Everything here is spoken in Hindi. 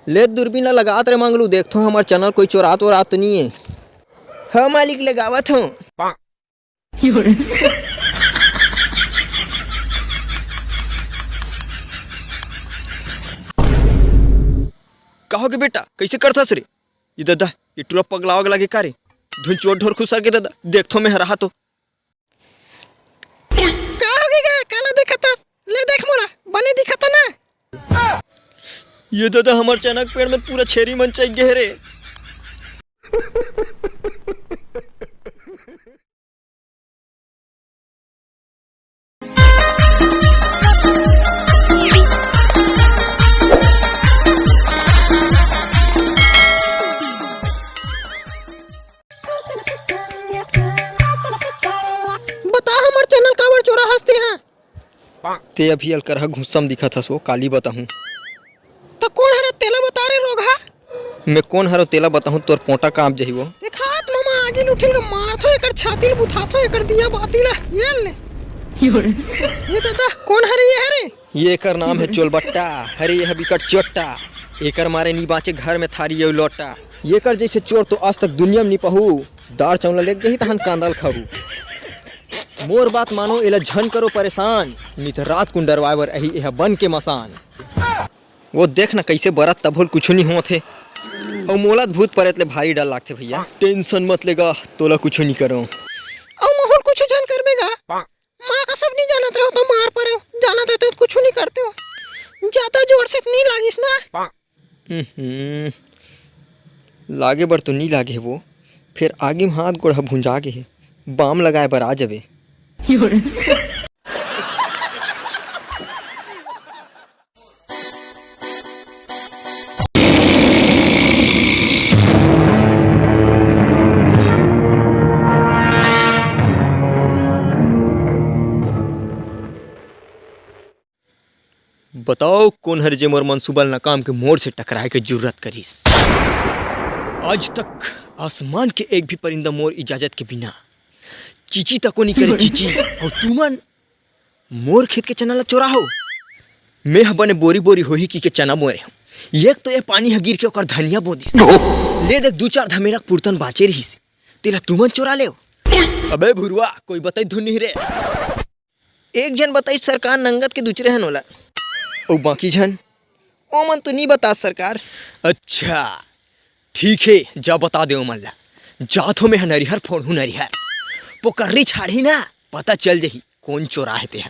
ले दूरबीन ला लगात रे मंगलू, देखथो हमार चैनल कोई चोरात वोरात तो नहीं है। हाँ मालिक लगावत हूँ। कहोगे बेटा कैसे करथस रे? ये दादा ये टूरा पगला वगला के कारे धुन चोट ढोर खुसर के दादा देखथो मैं हरा तो कहोगे का काला दिखतस ले देख मोरा बने दिखत ना। ये दादा हमार चनक पेड़ में पूरा छेरी मन चाहिए गए रे। बता हमार चैनल काबर चोरा हंसते हैं? ते अभी अलकर घुस्सम दिखा था सो काली बताऊं तो कौन हरे तेला बता रे रोगा? मैं कौन हरो तेला बताऊं तोर पोटा कांप जही वो देखात मामा आगे उठिल के मारथो एकर छाती बुथाथो एकर दिया बातीला ये ले ये दादा कौन हरे ये हरे? ये एकर नाम है चोलबट्टा। हरे यह बिकट चोट्टा एकर मारे नी बाचे घर में थारी ये लोटा। ये कर जैसे चोर तो आज तक दुनिया में नहीं पहू दार चावल लेक जही तहन कांदल खाऊ। मोर बात मानो एला झन करो परेशान नहीं तो रात कुन डरवावर अही यह बन के मसान। वो देख ना कैसे बरत तब कुछ नहीं हुआ थे और मोला भूत परे ले भारी डर लागते भैया। टेंशन मत लेगा तोला कुछ नहीं करो और माहौल कुछ जान करबेगा माँ का सब नहीं जानत रहो तो मार पर जानत तो कुछ नहीं करते हो ज्यादा जोर से नहीं लागिस ना। लागे बर तो नहीं लागे वो फिर आगे में हाथ गोड़ा भुंजा के है बाम लगाए बर आ जावे। बताओ कौन हर जे मोर मनसूबल नाकाम के मोड़ से टकराए के जरूरत करीस? आज तक आसमान के एक भी परिंदा मोर इजाजत के बिना चीची तको नहीं करे चीची और तुमन मोर खेत के चना ला चोरा हो। मैं बने बोरी बोरी होही की के चना मोरे हूँ एक तो ये पानी गिर के ओकर धनिया बो दिस ले देख दू चार धमेरा पुरतन बाँचे रहीस तेला तुमन चोरा ले। अबे भुरुआ कोई बताई धुनी रे एक जन बताई सरकार नंगत के दूसरे हन ओला और बाकी जन ओ मन तो नहीं बता सरकार। अच्छा ठीक है जा बता दे मन ला जात हो मैं नरिहर फोन हूँ नरिहर पोकर्री छाड़ी ना पता चल जही कौन चोरा है ते।